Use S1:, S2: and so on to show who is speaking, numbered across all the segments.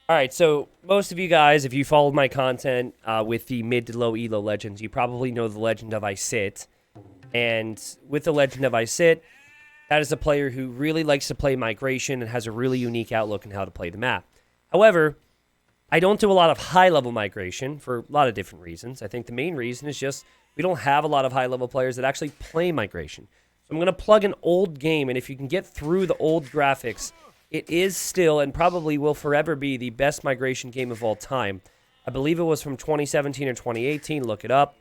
S1: All right, so most of you guys, if you followed my content with the mid to low elo legends, you probably know the legend of I Sit. And with the legend of I Sit, that is a player who really likes to play migration and has a really unique outlook on how to play the map. However, I don't do a lot of high-level migration for a lot of different reasons. I think the main reason is just we don't have a lot of high-level players that actually play migration. So I'm going to plug an old game, and if you can get through the old graphics, it is still and probably will forever be the best migration game of all time. I believe it was from 2017 or 2018. Look it up.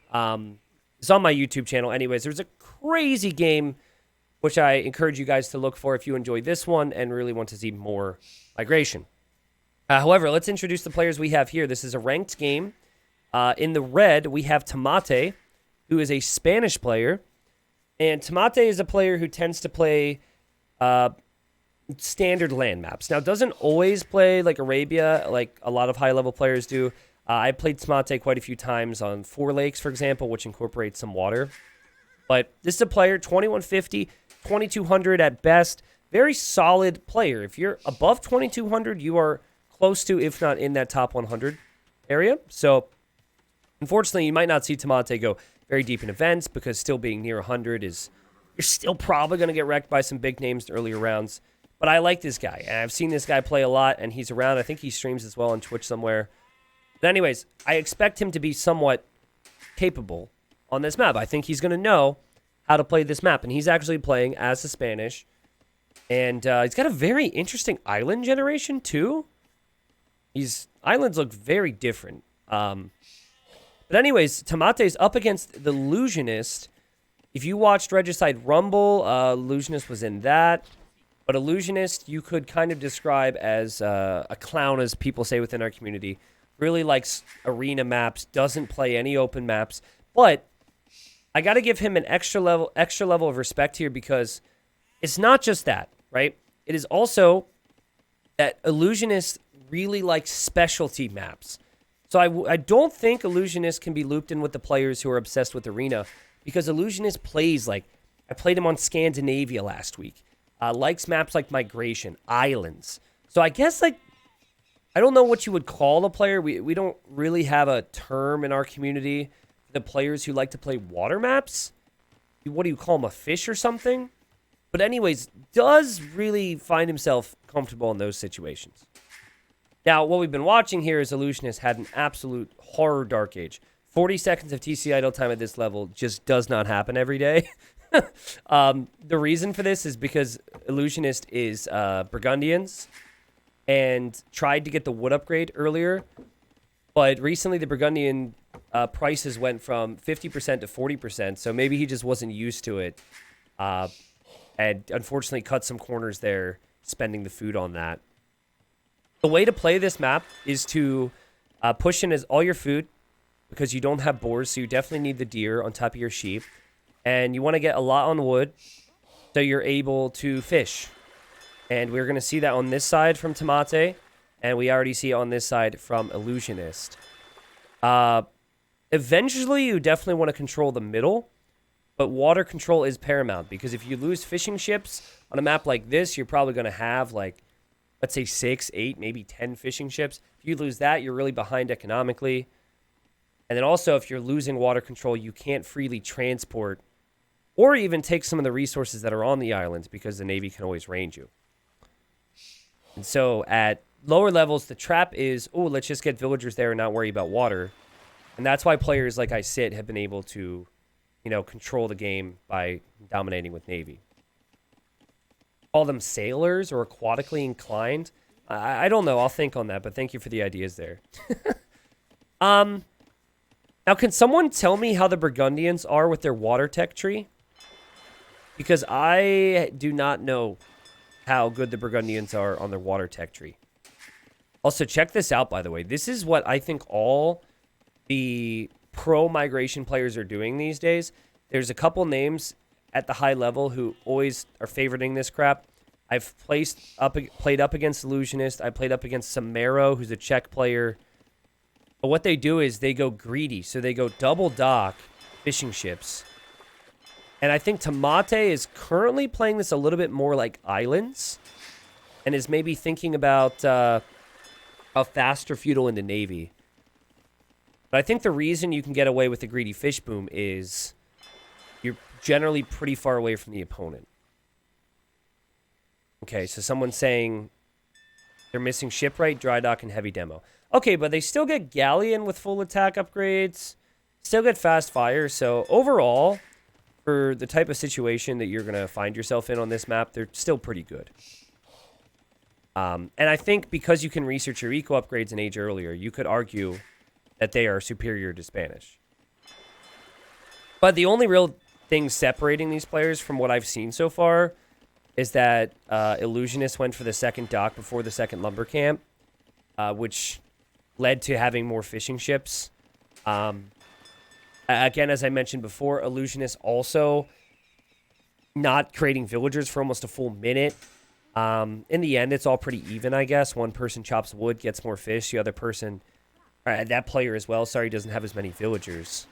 S1: It's on my YouTube channel. Anyways, there's a crazy game which I encourage you guys to look for if you enjoyed this one and really want to see more migration. However, let's introduce the players we have here. This is a ranked game. In the red, we have Tomate, who is a Spanish player. And Tomate is a player who tends to play standard land maps. Now, doesn't always play like Arabia, like a lot of high-level players do. I played Tomate quite a few times on Four Lakes, for example, which incorporates some water. But this is a player, 2150, 2200 at best. Very solid player. If you're above 2200, you are close to, if not in that top 100 area. So, unfortunately, you might not see Tomate go very deep in events because still being near 100 is, you're still probably going to get wrecked by some big names in earlier rounds. But I like this guy, and I've seen this guy play a lot, and he's around. I think he streams as well on Twitch somewhere. But anyways, I expect him to be somewhat capable on this map. I think he's going to know how to play this map, and he's actually playing as a Spanish. And he's got a very interesting island generation, too. Islands look very different. But anyways, Tomate's up against the Illusionist. If you watched Regicide Rumble, Illusionist was in that. But Illusionist, you could kind of describe as a clown, as people say within our community. Really likes arena maps, doesn't play any open maps. But I got to give him an extra level of respect here because it's not just that, right? It is also that Illusionist really likes specialty maps. So I don't think Illusionist can be looped in with the players who are obsessed with arena because Illusionist plays like, I played him on Scandinavia last week. Likes maps like Migration, Islands. So I guess, like, I don't know what you would call a player. We don't really have a term in our community for the players who like to play water maps. What do you call them, a fish or something? But anyways, does really find himself comfortable in those situations. Now, what we've been watching here is Illusionist had an absolute horror Dark Age. 40 seconds of TC idle time at this level just does not happen every day. The reason for this is because Illusionist is Burgundians and tried to get the wood upgrade earlier, but recently the Burgundian prices went from 50% to 40%, so maybe he just wasn't used to it and unfortunately cut some corners there, spending the food on that. The way to play this map is to push in all your food because you don't have boars, so you definitely need the deer on top of your sheep. And you want to get a lot on wood so you're able to fish. And we're going to see that on this side from Tomate, and we already see it on this side from Illusionist. Eventually, you definitely want to control the middle, but water control is paramount because if you lose fishing ships on a map like this, you're probably going to have, like, let's say 6, 8, maybe 10 fishing ships. If you lose that, you're really behind economically. And then also, if you're losing water control, you can't freely transport or even take some of the resources that are on the islands because the Navy can always range you. And so at lower levels, the trap is, oh, let's just get villagers there and not worry about water. And that's why players like I Sit have been able to, control the game by dominating with Navy. Call them sailors or aquatically inclined. I don't know. I'll think on that, but thank you for the ideas there. Now, can someone tell me how the Burgundians are with their water tech tree? Because I do not know how good the Burgundians are on their water tech tree. Also, check this out, by the way. This is what I think all the pro migration players are doing these days. There's a couple names at the high level who always are favoriting this crap. I've played up against Illusionist. I played up against Samaro, who's a Czech player. But what they do is they go greedy. So they go double dock fishing ships. And I think Tomate is currently playing this a little bit more like Islands. And is maybe thinking about a faster feudal into navy. But I think the reason you can get away with the greedy fish boom is you're generally pretty far away from the opponent. Okay, so someone's saying they're missing shipwright, dry dock, and heavy demo. Okay, but they still get galleon with full attack upgrades. Still get fast fire. So overall, for the type of situation that you're going to find yourself in on this map, they're still pretty good. And I think because you can research your eco upgrades and age earlier, you could argue that they are superior to Spanish. But the only real thing separating these players from what I've seen so far is that Illusionist went for the second dock before the second lumber camp, which led to having more fishing ships. Again, as I mentioned before, Illusionist also not creating villagers for almost a full minute. In the end, it's all pretty even, I guess. One person chops wood, gets more fish. The other person, that player as well, sorry, doesn't have as many villagers.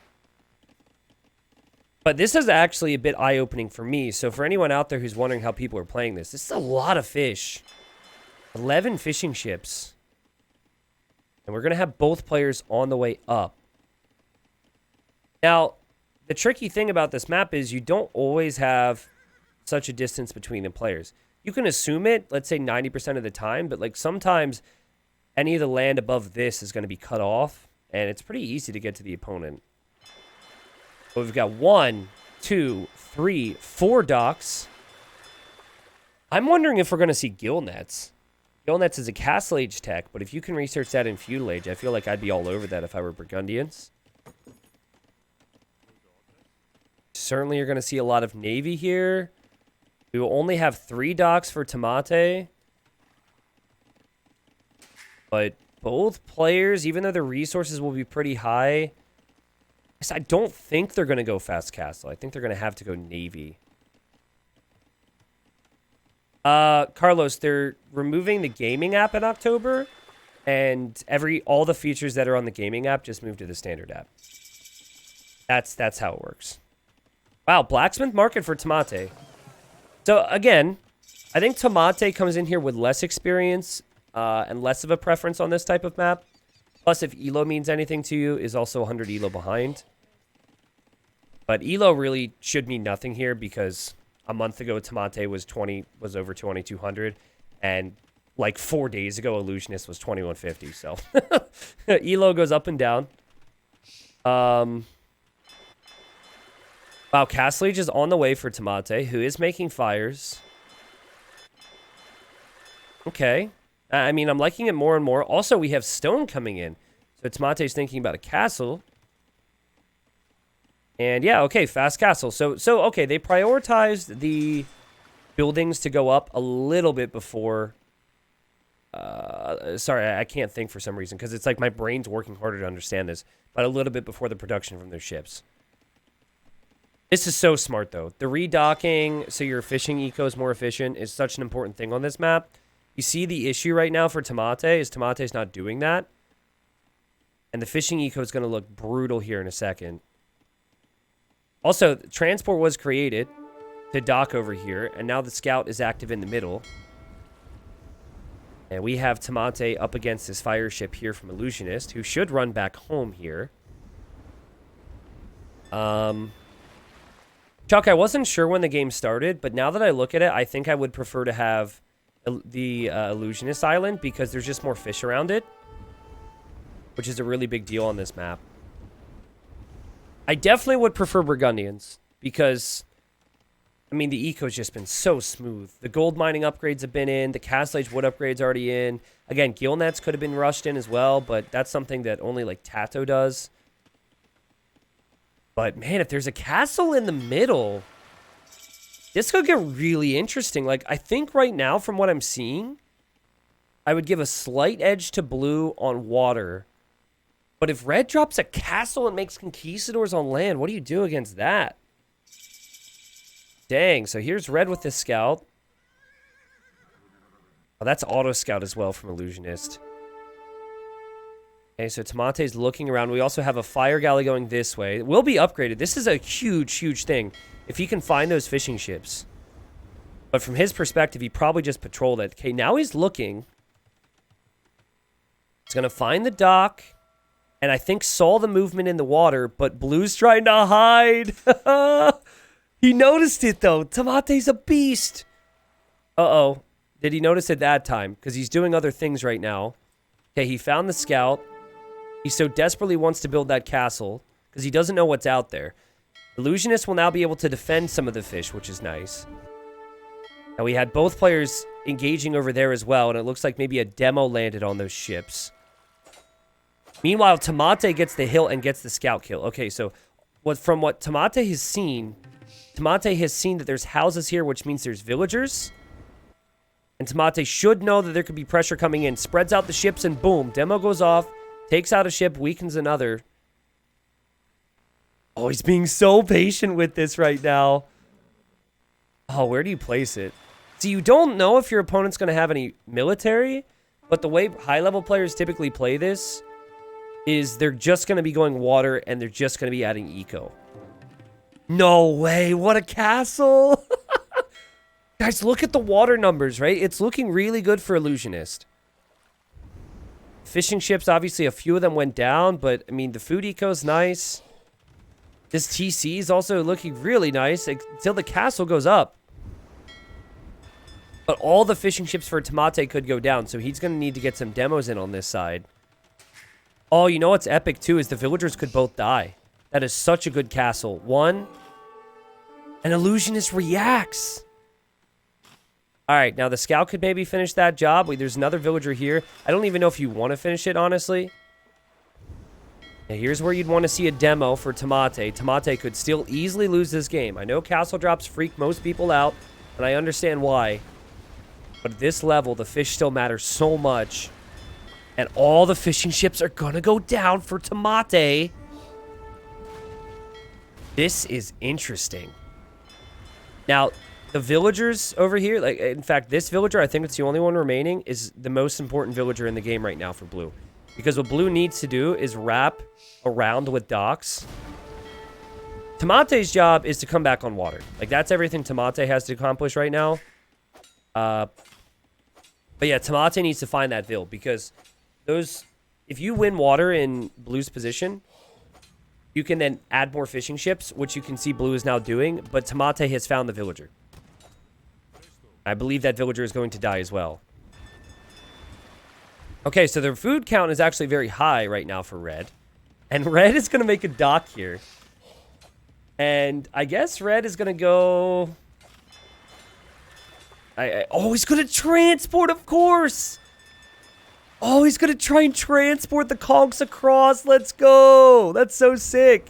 S1: But this is actually a bit eye-opening for me. So for anyone out there who's wondering how people are playing this is a lot of fish. 11 fishing ships. And we're going to have both players on the way up. Now, the tricky thing about this map is you don't always have such a distance between the players. You can assume it, let's say 90% of the time, but like sometimes any of the land above this is going to be cut off, and it's pretty easy to get to the opponent. But we've got 1, 2, 3, 4 docks. I'm wondering if we're going to see gill nets. Gill nets is a castle age tech, but if you can research that in feudal age, I feel like I'd be all over that if I were Burgundians. Certainly you're going to see a lot of navy here. We will only have 3 docks for Tomate. But both players, even though their resources will be pretty high, I don't think they're going to go fast castle. I think they're going to have to go navy. Carlos, they're removing the gaming app in October, and all the features that are on the gaming app just moved to the standard app. That's how it works. Wow, blacksmith market for Tomate. So again, I think Tomate comes in here with less experience and less of a preference on this type of map. Plus, if Elo means anything to you, is also 100 Elo behind. But Elo really should mean nothing here because a month ago Tomate was over 2200, and like 4 days ago Illusionist was 2150. So Elo goes up and down. Wow, Castle Age is on the way for Tomate, who is making fires. Okay. I mean, I'm liking it more and more. Also, we have stone coming in. So Tomate's thinking about a castle. And yeah, okay, fast castle. So okay, they prioritized the buildings to go up a little bit before. Sorry, I can't think for some reason because it's like my brain's working harder to understand this. But a little bit before the production from their ships. This is so smart, though. The redocking, so your fishing eco is more efficient, is such an important thing on this map. You see the issue right now for Tomate is Tomate's not doing that. And the fishing eco is going to look brutal here in a second. Also, transport was created to dock over here, and now the scout is active in the middle. And we have Tomate up against this fire ship here from Illusionist, who should run back home here. Chuck, I wasn't sure when the game started, but now that I look at it, I think I would prefer to have the Illusionist Island because there's just more fish around it, which is a really big deal on this map. I definitely would prefer Burgundians because, I mean, the eco's just been so smooth. The gold mining upgrades have been in. The Castle Age wood upgrades already in. Again, gill nets could have been rushed in as well, but that's something that only, like, Tato does. But, man, if there's a castle in the middle, this could get really interesting. Like, I think right now, from what I'm seeing, I would give a slight edge to blue on water. But if red drops a castle and makes conquistadors on land, what do you do against that? Dang, so here's red with the scout. Oh, that's auto scout as well from Illusionist. Okay, so Tomate's looking around. We also have a fire galley going this way. It will be upgraded. This is a huge, huge thing. If he can find those fishing ships. But from his perspective, he probably just patrolled it. Okay, now he's looking. It's going to find the dock. And I think saw the movement in the water, but Blue's trying to hide. He noticed it, though. Tomate's a beast. Uh-oh. Did he notice it that time? Because he's doing other things right now. Okay, he found the scout. He so desperately wants to build that castle because he doesn't know what's out there. Illusionist will now be able to defend some of the fish, which is nice. Now, we had both players engaging over there as well, and it looks like maybe a demo landed on those ships. Meanwhile, Tomate gets the hill and gets the scout kill. Okay, so from what Tomate has seen that there's houses here, which means there's villagers. And Tomate should know that there could be pressure coming in. Spreads out the ships and boom, demo goes off. Takes out a ship, weakens another. Oh, he's being so patient with this right now. Oh, where do you place it? See, you don't know if your opponent's going to have any military, but the way high-level players typically play this is they're just going to be going water and they're just going to be adding eco. No way, what a castle! Guys, look at the water numbers, right? It's looking really good for Illusionist. Fishing ships, obviously a few of them went down, but I mean, the food eco's nice. This TC is also looking really nice until the castle goes up. But all the fishing ships for Tomate could go down, so he's going to need to get some demos in on this side. Oh, you know what's epic too is the villagers could both die. That is such a good castle. One, an Illusionist reacts. All right, now the scout could maybe finish that job. Wait, there's another villager here. I don't even know if you want to finish it, honestly. Now, here's where you'd want to see a demo for Tomate. Tomate could still easily lose this game. I know castle drops freak most people out, and I understand why. But at this level, the fish still matter so much. And all the fishing ships are going to go down for Tomate. This is interesting. Now, the villagers over here, like in fact, this villager, I think it's the only one remaining, is the most important villager in the game right now for Blue. Because what Blue needs to do is wrap around with docks. Tomate's job is to come back on water. Like, that's everything Tomate has to accomplish right now. But yeah, Tomate needs to find that vill, because if you win water in Blue's position, you can then add more fishing ships, which you can see Blue is now doing, but Tomate has found the villager. I believe that villager is going to die as well. Okay, so their food count is actually very high right now for Red. And Red is going to make a dock here. And I guess Red is going to go... Oh, he's going to transport, of course! Oh, he's going to try and transport the conchs across. Let's go! That's so sick.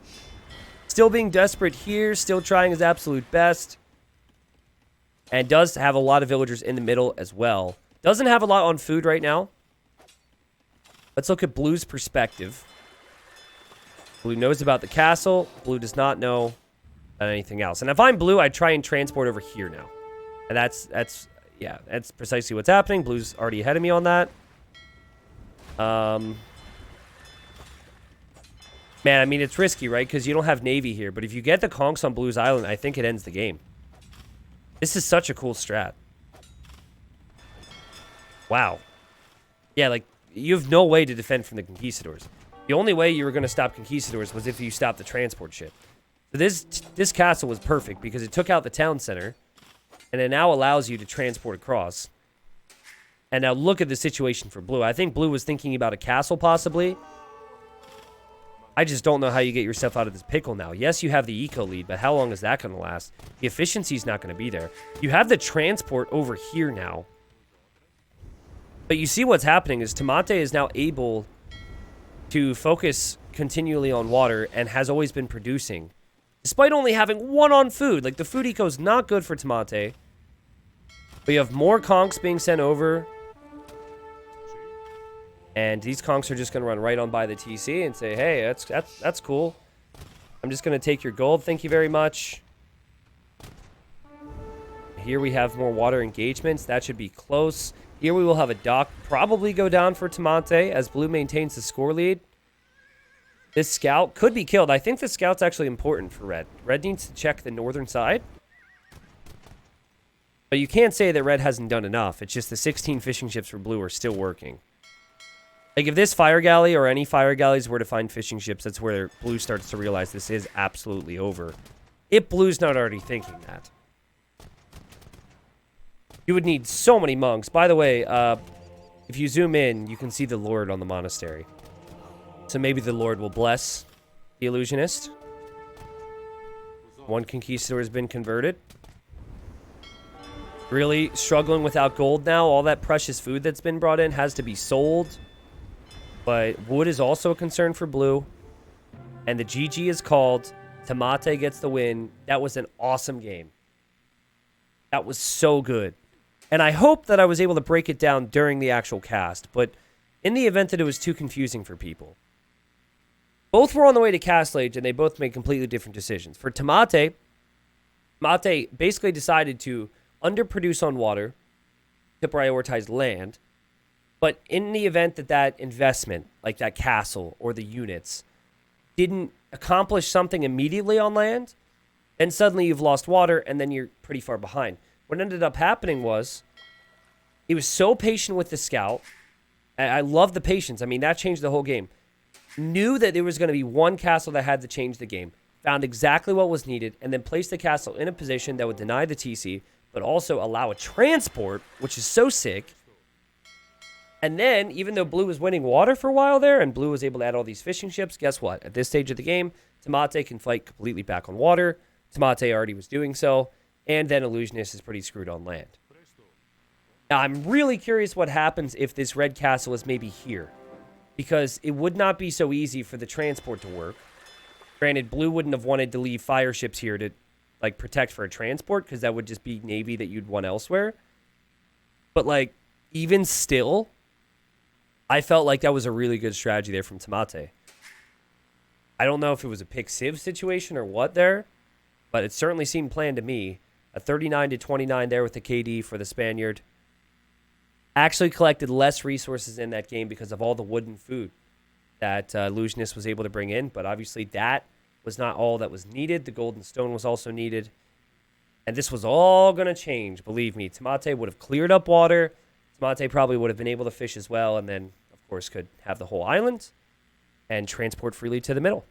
S1: Still being desperate here. Still trying his absolute best. And does have a lot of villagers in the middle as well. Doesn't have a lot on food right now. Let's look at Blue's perspective. Blue knows about the castle. Blue does not know about anything else. And if I'm Blue, I'd try and transport over here now. And that's precisely what's happening. Blue's already ahead of me on that. Man, I mean, it's risky, right? Because you don't have Navy here. But if you get the conchs on Blue's island, I think it ends the game. This is such a cool strat. Wow. Yeah, like, you have no way to defend from the conquistadors. The only way you were going to stop conquistadors was if you stopped the transport ship. So this castle was perfect because it took out the town center, and it now allows you to transport across. And now look at the situation for Blue. I think Blue was thinking about a castle, possibly. I just don't know how you get yourself out of this pickle now. Yes, you have the eco lead, but how long is that going to last? The efficiency is not going to be there. You have the transport over here now. But you see what's happening is Tomate is now able to focus continually on water and has always been producing. Despite only having one on food. Like, the food eco is not good for Tomate. But you have more conchs being sent over. And these conchs are just going to run right on by the TC and say, hey, that's cool. I'm just going to take your gold. Thank you very much. Here we have more water engagements. That should be close. Here we will have a dock probably go down for Tomate as Blue maintains the score lead. This scout could be killed. I think the scout's actually important for Red. Red needs to check the northern side. But you can't say that Red hasn't done enough. It's just the 16 fishing ships for Blue are still working. Like, if this fire galley or any fire galleys were to find fishing ships, that's where blue starts to realize this is absolutely over. If blue's not already thinking that. You would need so many monks. By the way, if you zoom in, you can see the Lord on the monastery. So maybe the Lord will bless the illusionist. One conquistador has been converted. Really struggling without gold now. All that precious food that's been brought in has to be sold. But wood is also a concern for blue. And the GG is called. Tamate gets the win. That was an awesome game. That was so good. And I hope that I was able to break it down during the actual cast. But in the event that it was too confusing for people. Both were on the way to Castle Age, and they both made completely different decisions. For Tamate, Mate basically decided to underproduce on water to prioritize land. But in the event that that investment, like that castle or the units, didn't accomplish something immediately on land, then suddenly you've lost water, and then you're pretty far behind. What ended up happening was he was so patient with the scout. I love the patience. I mean, that changed the whole game. Knew that there was going to be one castle that had to change the game. Found exactly what was needed, and then placed the castle in a position that would deny the TC, but also allow a transport, which is so sick. And then, even though blue was winning water for a while there, and blue was able to add all these fishing ships, guess what? At this stage of the game, Tamate can fight completely back on water. Tamate already was doing so. And then Illusionist is pretty screwed on land. Now, I'm really curious what happens if this red castle is maybe here. Because it would not be so easy for the transport to work. Granted, blue wouldn't have wanted to leave fire ships here to, like, protect for a transport, because that would just be navy that you'd want elsewhere. But, like, even still, I felt like that was a really good strategy there from Tamate. I don't know if it was a pick sieve situation or what there, but it certainly seemed planned to me. A 39-29 there with the KD for the Spaniard. Actually collected less resources in that game because of all the wood and food that Illusionist was able to bring in. But obviously that was not all that was needed. The golden stone was also needed. And this was all going to change, believe me. Tamate would have cleared up water. Tamate probably would have been able to fish as well. And then, of course, could have the whole island and transport freely to the middle.